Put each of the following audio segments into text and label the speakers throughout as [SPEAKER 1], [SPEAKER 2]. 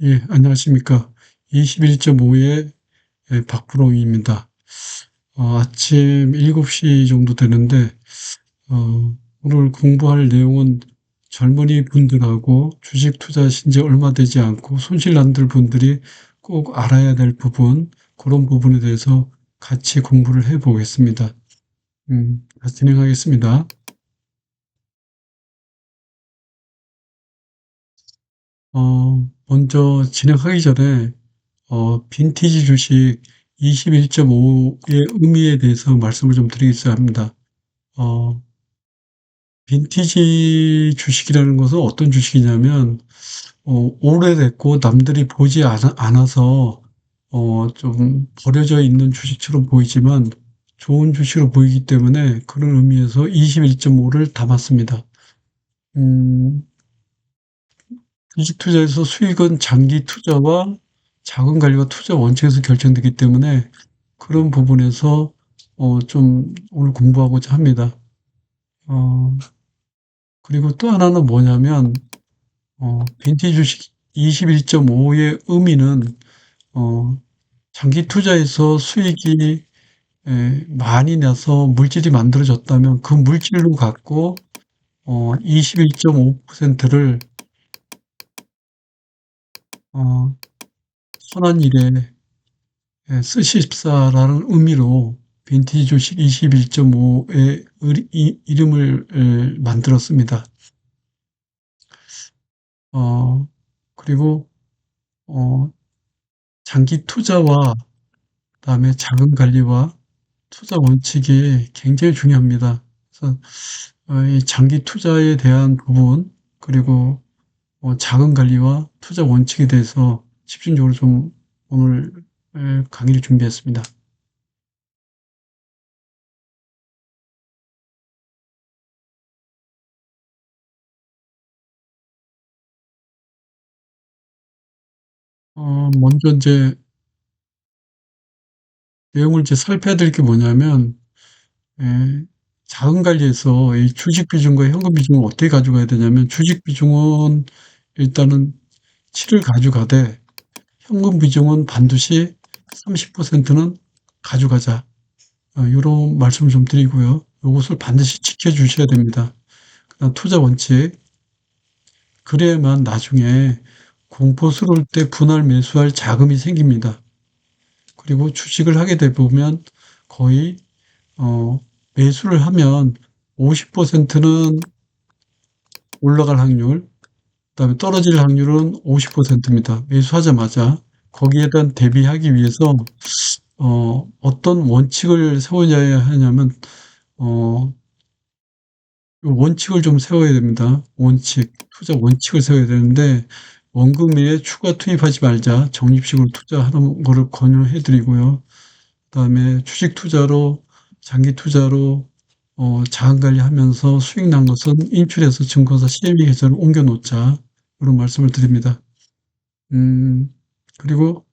[SPEAKER 1] 예, 안녕하십니까. 21.5의 박프롱입니다. 아침 7시 정도 되는데, 오늘 공부할 내용은 젊은이 분들하고 주식 투자하신 지 얼마 되지 않고 손실 난들 분들이 꼭 알아야 될 부분, 그런 부분에 대해서 같이 공부를 해 보겠습니다. 같이 진행하겠습니다. 먼저 진행하기 전에 빈티지 주식 21.5의 의미에 대해서 말씀을 좀 드리겠어야 합니다. 어, 빈티지 주식이라는 것은 어떤 주식이냐면, 오래됐고 남들이 보지 않아서, 좀 버려져 있는 주식처럼 보이지만 좋은 주식으로 보이기 때문에 그런 의미에서 21.5를 담았습니다. 음, 주식 투자에서 수익은 장기 투자와 자금 관리와 투자 원칙에서 결정되기 때문에 그런 부분에서 좀 오늘 공부하고자 합니다. 어, 그리고 또 하나는 뭐냐면 빈티지 주식 21.5의 의미는 어, 장기 투자에서 수익이 많이 나서 물질이 만들어졌다면 그 물질로 갖고 21.5%를 선한 일에 쓰십사라는 의미로 빈티지 주식 21.5의 이름을 만들었습니다. 어, 그리고 어, 장기 투자와 그다음에 자금 관리와 투자 원칙이 굉장히 중요합니다. 그래서 이 장기 투자에 대한 부분 그리고 자금 관리와 투자 원칙에 대해서 집중적으로 좀 오늘 강의를 준비했습니다. 먼저 이제 내용을 이제 살펴야 될 게 뭐냐면 예, 자금 관리에서 이 주식 비중과 현금 비중을 어떻게 가져가야 되냐면 주식 비중은 일단은 7을 가져가되 현금 비중은 반드시 30%는 가져가자. 요런 말씀을 좀 드리고요. 요것을 반드시 지켜주셔야 됩니다. 그다음 투자 원칙. 그래야만 나중에 공포스러울 때 분할 매수할 자금이 생깁니다. 그리고 주식을 하게 되 보면 거의 어, 매수를 하면 50%는 올라갈 확률, 그다음에 떨어질 확률은 50%입니다. 매수하자마자 거기에 대한 대비하기 위해서 어떤 원칙을 세워야 하냐면 어, 원칙을 좀 세워야 됩니다. 원칙, 투자 원칙을 세워야 되는데 원금에 추가 투입하지 말자. 적립식으로 투자하는 거를 권유해 드리고요. 그다음에 주식 투자로 장기 투자로 자금 관리하면서 수익 난 것은 인출해서 증권사 CME 계좌로 옮겨 놓자. 그런 말씀을 드립니다. 음, 그리고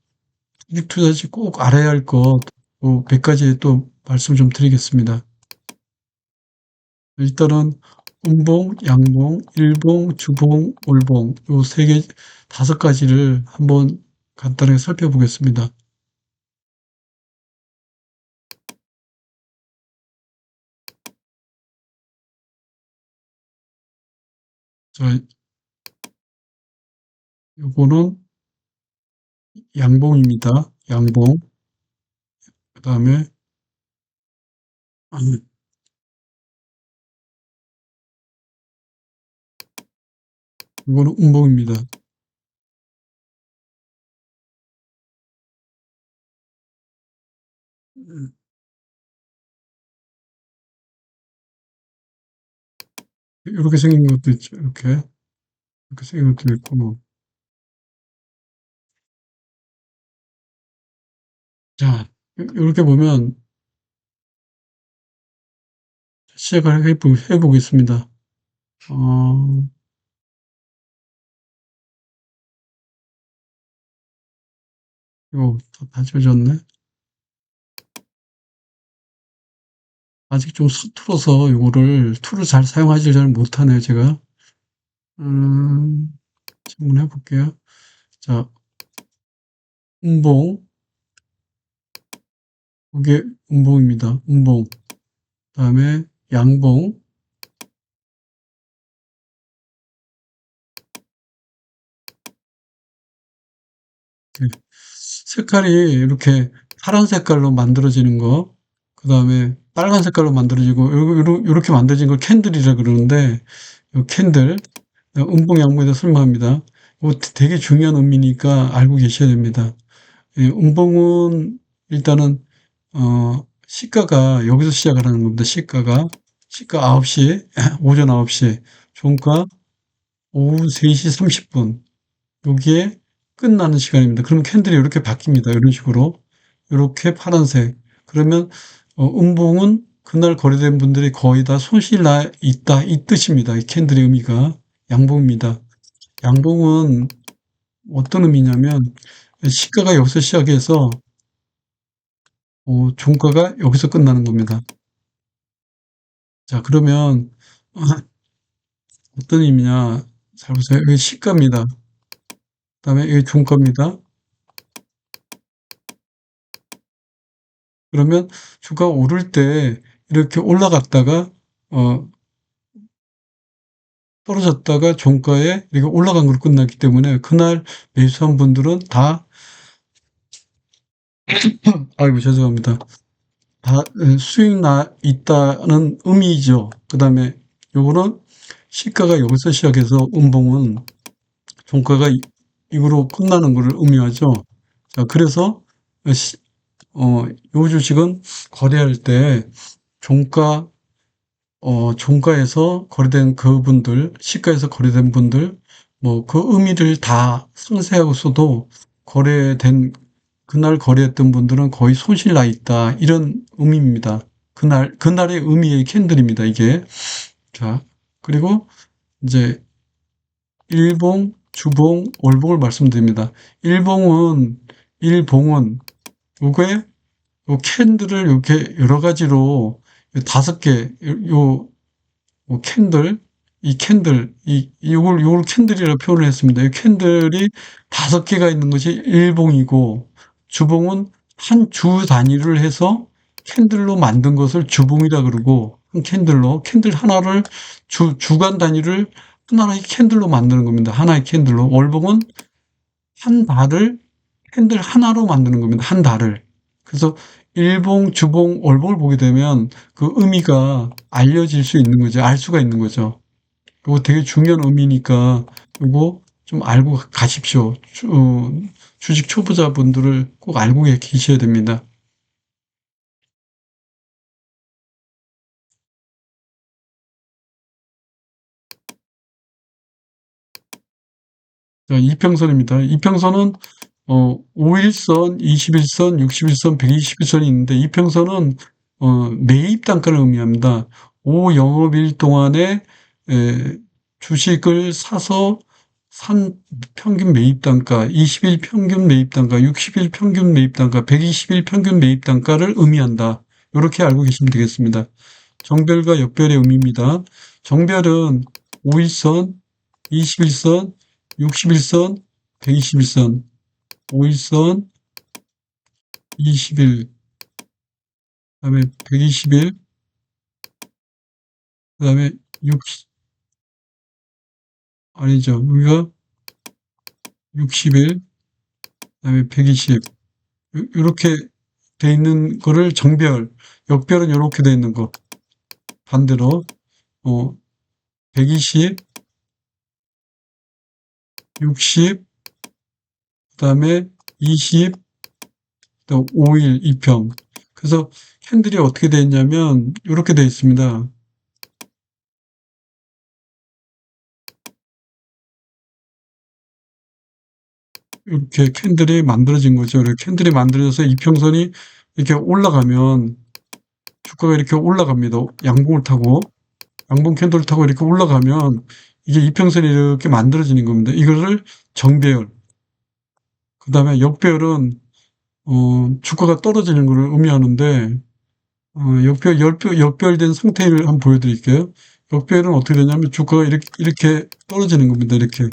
[SPEAKER 1] 주식 투자 시 꼭 알아야 할 것, 몇 가지 또 말씀 좀 드리겠습니다. 일단은 음봉, 양봉, 일봉, 주봉, 월봉 요 세 개, 다섯 가지를 한번 간단하게 살펴보겠습니다. 자, 요거는 양봉입니다. 양봉. 그다음에 이거는 음봉입니다. 이렇게 생긴 것도 있죠. 이렇게 생긴 것도 있고. 자, 이렇게 보면 시작을 해보겠습니다. 어, 이거 다 지워졌네. 아직 좀 서툴어서 이거를 툴을 잘 사용하지 잘 못하네요, 제가. 음, 한번 해볼게요. 자, 음봉, 이게 음봉입니다. 음봉. 다음에 양봉, 색깔이 이렇게 파란 색깔로 만들어지는 거, 그 다음에 빨간 색깔로 만들어지고, 이렇게 만들어진 걸 캔들이라 그러는데, 이 캔들, 음봉 양봉에 대해서 설명합니다. 이거 되게 중요한 의미니까 알고 계셔야 됩니다. 예, 음봉은 일단은, 시가가 여기서 시작을 하는 겁니다. 시가 9시, 오전 9시, 종가 오후 3시 30분. 여기에 끝나는 시간입니다. 그러면 캔들이 이렇게 바뀝니다. 이런 식으로. 이렇게 파란색. 그러면 음봉은 그날 거래된 분들이 거의 다 손실 나 있다 이 뜻입니다. 이 캔들의 의미가 양봉입니다. 양봉은 어떤 의미냐면 시가가 여기서 시작해서 종가가 여기서 끝나는 겁니다. 자, 그러면 어떤 의미냐? 잘 보세요. 여기 시가입니다. 그다음에 여기 종가입니다. 그러면 주가 오를 때 이렇게 올라갔다가 어, 떨어졌다가 종가에 이렇게 올라간 걸로 끝났기 때문에 그날 매수한 분들은 다 아이고 죄송합니다. 다 수익 나 있다는 의미죠. 그다음에 요거는 시가가 여기서 시작해서 음봉은 종가가 이거로 끝나는 것을 의미하죠. 자, 그래서 요 주식은 거래할 때 종가 종가에서 거래된 그분들, 시가에서 거래된 분들, 뭐 그 의미를 다 상세하고 써도 거래된, 그날 거래했던 분들은 거의 손실 나 있다. 이런 의미입니다. 그날의 의미의 캔들입니다, 이게. 자, 그리고 이제 일봉, 주봉, 월봉을 말씀드립니다. 일봉은 요게, 요 캔들을 이렇게 여러 가지로 5개, 캔들, 요걸 캔들이라고 표현을 했습니다. 이 캔들이 5개가 있는 것이 일봉이고, 주봉은 한 주 단위를 해서 캔들로 만든 것을 주봉이라 그러고, 한 캔들 하나를 주간 단위를 하나의 캔들로 만드는 겁니다. 하나의 캔들로. 월봉은 한 달을 캔들 하나로 만드는 겁니다. 한 달을. 그래서 일봉, 주봉, 월봉을 보게 되면 그 의미가 알려질 수 있는 거죠. 알 수가 있는 거죠. 이거 되게 중요한 의미니까 이거 좀 알고 가십시오. 주식 초보자분들을 꼭 알고 계셔야 됩니다. 자, 이평선입니다. 이평선은 5일선, 21선, 61선, 121선이 있는데 이평선은 매입 단가를 의미합니다. 5영업일 동안에 주식을 사서 산 평균 매입 단가, 20일 평균 매입 단가, 60일 평균 매입 단가, 120일 평균 매입 단가를 의미한다. 이렇게 알고 계시면 되겠습니다. 정별과 역별의 의미입니다. 정별은 5일선, 21선, 61선, 121선, 5일선, 20일, 그다음에 120일, 그다음에 60, 아니죠. 우리가 60일, 그다음에 120, 이렇게 돼 있는 거를 정별, 역별은 이렇게 돼 있는 거. 반대로 120, 60, 그다음에 20, 또 5일 2평. 그래서 캔들이 어떻게 돼 있냐면 이렇게 돼 있습니다. 이렇게 캔들이 만들어진 거죠. 이렇게 캔들이 만들어져서 이평선이 이렇게 올라가면 주가가 이렇게 올라갑니다. 양봉 캔들을 타고 이렇게 올라가면 이게 이평선이 이렇게 만들어지는 겁니다. 이거를 정배열. 그 다음에 역배열은 주가가 떨어지는 것을 의미하는데 역배열된 상태를 한번 보여드릴게요. 역배열은 어떻게 되냐면 주가가 이렇게 떨어지는 겁니다. 이렇게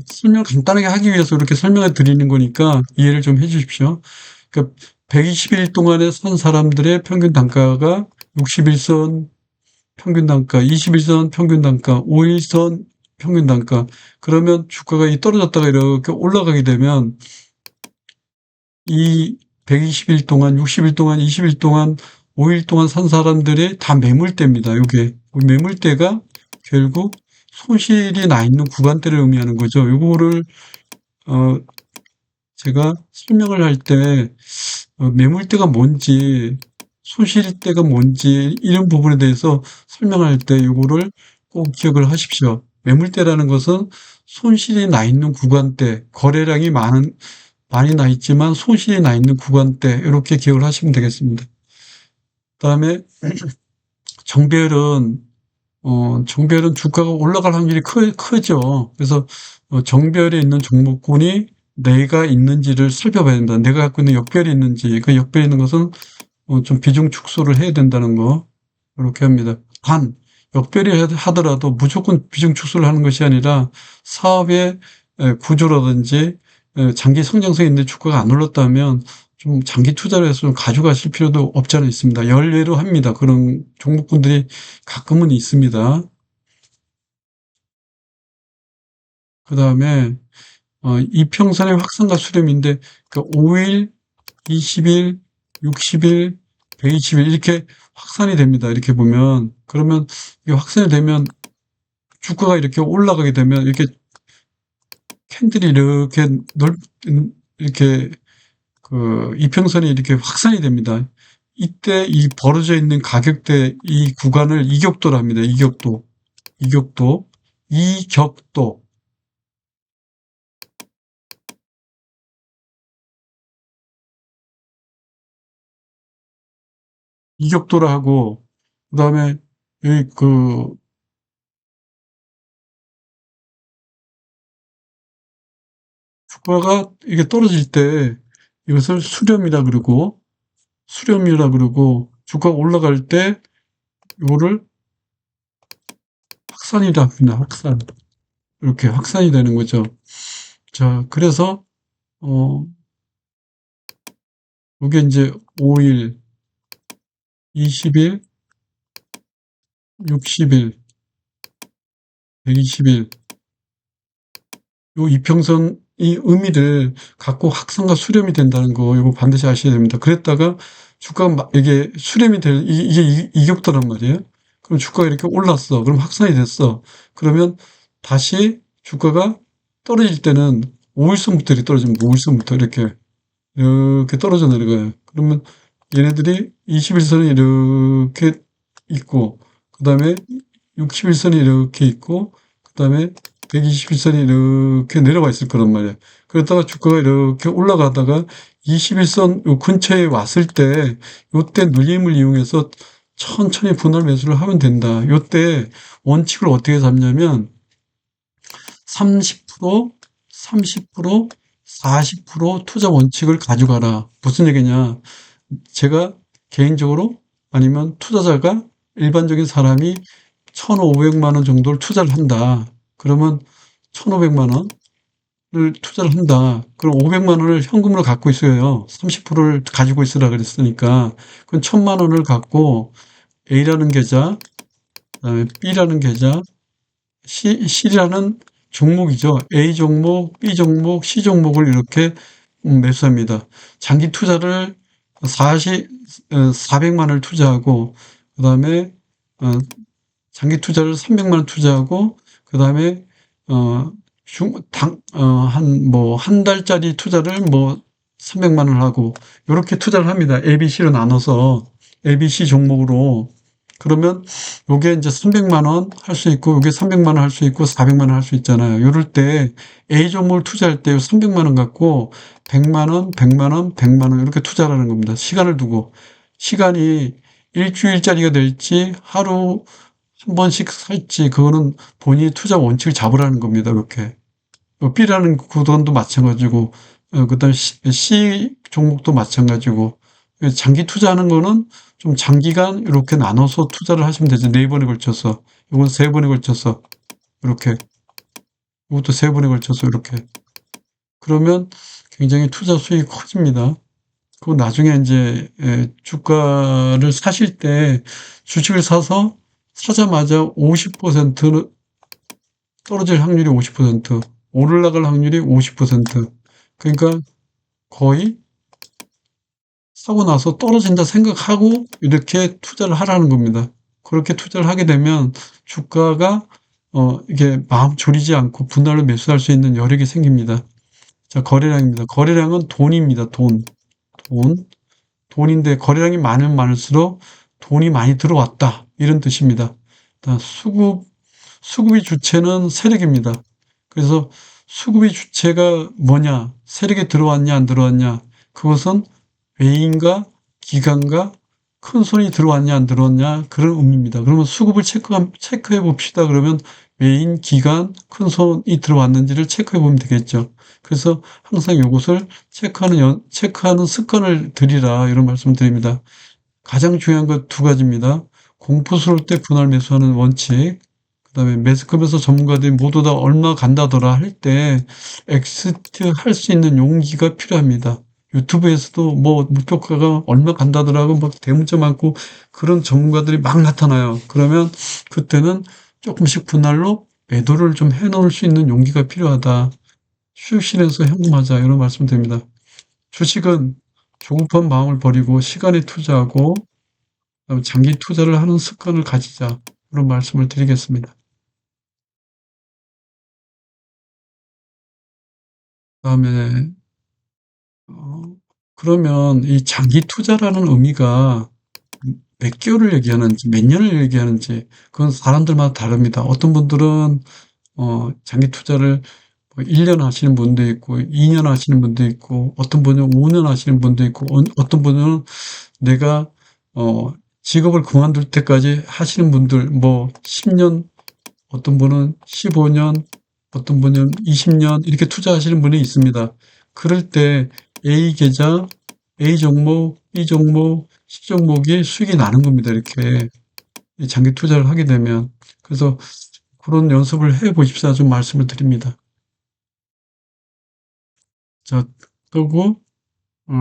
[SPEAKER 1] 설명 간단하게 하기 위해서 이렇게 설명해 드리는 거니까 이해를 좀 해 주십시오. 그러니까 120일 동안에 산 사람들의 평균 단가가 60일선 평균 단가, 21선 평균 단가, 5일선 평균 단가. 그러면 주가가 떨어졌다가 이렇게 올라가게 되면 이 120일 동안, 60일 동안, 20일 동안, 5일 동안 산 사람들이 다 매물대입니다. 요게. 매물대가 결국 손실이 나 있는 구간대를 의미하는 거죠. 요거를, 어, 제가 설명을 할 때, 매물대가 뭔지, 손실대가 뭔지, 이런 부분에 대해서 설명할 때 요거를 꼭 기억을 하십시오. 매물대라는 것은 손실이 나 있는 구간대, 거래량이 많이 나 있지만 손실이 나 있는 구간대, 이렇게 기억을 하시면 되겠습니다. 그다음에 정배열은 정배열은 주가가 올라갈 확률이 크죠. 그래서 정배열에 있는 종목군이 내가 있는지를 살펴봐야 된다. 내가 갖고 있는 역별이 있는지, 그 역별이 있는 것은 좀 비중 축소를 해야 된다는 거, 이렇게 합니다. 단, 역별이 하더라도 무조건 비중 축소를 하는 것이 아니라 사업의 구조라든지 장기 성장성이 있는데 주가가 안 올랐다면 좀 장기 투자를 해서 좀 가져가실 필요도 없지 않아 있습니다. 열외로 합니다. 그런 종목군들이 가끔은 있습니다. 그 다음에 이평선의 확산과 수렴인데 그 5일, 20일, 60일, 120일 이렇게 확산이 됩니다. 이렇게 보면 그러면 이게 확산이 되면 주가가 이렇게 올라가게 되면 이렇게 캔들이 이렇게 그 이평선이 이렇게 확산이 됩니다. 이때 이 벌어져 있는 가격대 이 구간을 이격도로 합니다. 이격도, 이격도, 이격도, 이격도라 하고 그다음에 그 주가가 이게 떨어질 때 이것을 수렴이라 그러고 주가가 올라갈 때 이거를 확산이라 합니다. 확산. 이렇게 확산이 되는 거죠. 자, 그래서 어 이게 이제 5일, 20일, 60일, 120일 요 이평선이 의미를 갖고 확산과 수렴이 된다는 거 이거 반드시 아셔야 됩니다. 그랬다가 주가가 이게 수렴이 이게 이격도란 말이에요. 그럼 주가가 이렇게 올랐어. 그럼 확산이 됐어. 그러면 다시 주가가 떨어질 때는 5일선부터 이렇게 떨어집니다. 5일선부터 이렇게 떨어져 내려가요. 그러면 얘네들이 21선이 이렇게 있고, 그 다음에 61선이 이렇게 있고, 그 다음에 121선이 이렇게 내려와 있을 거란 말이에요. 그러다가 주가가 이렇게 올라가다가 21선 요 근처에 왔을 때, 요때 눌림을 이용해서 천천히 분할 매수를 하면 된다. 요때 원칙을 어떻게 잡냐면, 30%, 30%, 40% 투자 원칙을 가져가라. 무슨 얘기냐? 제가 개인적으로 아니면 투자자가 일반적인 사람이 1,500만 원 정도를 투자를 한다. 그러면 1,500만 원을 투자를 한다. 그럼 500만 원을 현금으로 갖고 있어요. 30%를 가지고 있으라 그랬으니까. 그럼 1,000만 원을 갖고 A라는 계좌, 그다음에 B라는 계좌, C라는 종목이죠. A 종목, B 종목, C 종목을 이렇게 매수합니다. 장기 투자를 400만 원을 투자하고, 그 다음에, 장기 투자를 300만 원 투자하고, 그 다음에, 한 달짜리 투자를 300만 원 하고, 이렇게 투자를 합니다. A, B, C로 나눠서, A, B, C 종목으로. 그러면 요게 이제 300만 원 할 수 있고, 요게 300만 원 할 수 있고, 400만 원 할 수 있잖아요. 이럴 때 A 종목을 투자할 때 300만 원 갖고 100만 원, 100만 원, 100만 원 이렇게 투자를 하는 겁니다. 시간을 두고. 시간이 일주일짜리가 될지 하루 한 번씩 살지 그거는 본인이 투자 원칙을 잡으라는 겁니다. 이렇게. B라는 구간도 마찬가지고, 그다음에 C 종목도 마찬가지고, 장기 투자하는 거는 좀 장기간 이렇게 나눠서 투자를 하시면 되죠. 네 번에 걸쳐서. 이건 세 번에 걸쳐서. 이렇게. 이것도 3번에 걸쳐서 이렇게. 그러면 굉장히 투자 수익이 커집니다. 그리고 나중에 이제 주가를 사실 때 주식을 사서 사자마자 50%는 떨어질 확률이 50%, 오르락갈 확률이 50%. 그러니까 거의 사고 나서 떨어진다 생각하고 이렇게 투자를 하라는 겁니다. 그렇게 투자를 하게 되면 주가가 이게 마음 졸이지 않고 분할로 매수할 수 있는 여력이 생깁니다. 자, 거래량입니다. 거래량은 돈입니다. 돈. 돈인데 거래량이 많으면 많을수록 돈이 많이 들어왔다. 이런 뜻입니다. 수급의 주체는 세력입니다. 그래서 수급의 주체가 뭐냐? 세력이 들어왔냐, 안 들어왔냐? 그것은 외인과 기관과 큰 손이 들어왔냐, 안 들어왔냐? 그런 의미입니다. 그러면 수급을 체크해 봅시다. 그러면 외인, 기관, 큰 손이 들어왔는지를 체크해 보면 되겠죠. 그래서 항상 이것을 체크하는 습관을 들이라, 이런 말씀을 드립니다. 가장 중요한 것 2가지입니다. 공포스러울 때 분할 매수하는 원칙, 그다음에 매스컴에서 전문가들이 모두 다 얼마 간다더라 할 때 엑시트 할 수 있는 용기가 필요합니다. 유튜브에서도 뭐 목표가가 얼마 간다더라고 막 대문자 많고 그런 전문가들이 막 나타나요. 그러면 그때는 조금씩 분할로 매도를 좀 해놓을 수 있는 용기가 필요하다. 수익실에서 현금하자, 이런 말씀드립니다. 주식은 조급한 마음을 버리고 시간에 투자하고 그다음에 장기 투자를 하는 습관을 가지자, 그런 말씀을 드리겠습니다. 그다음에 어 그러면 이 장기 투자라는 의미가 몇 개월을 얘기하는지 몇 년을 얘기하는지 그건 사람들마다 다릅니다. 어떤 분들은 장기 투자를 뭐 1년 하시는 분도 있고 2년 하시는 분도 있고 어떤 분은 5년 하시는 분도 있고 어떤 분은 내가 직업을 그만둘 때까지 하시는 분들 뭐 10년, 어떤 분은 15년, 어떤 분은 20년 이렇게 투자하시는 분이 있습니다. 그럴 때 A 계좌, A 종목, B 종목, C 종목이 수익이 나는 겁니다. 이렇게 장기 투자를 하게 되면. 그래서 그런 연습을 해 보십사, 좀 말씀을 드립니다. 자, 그리고 어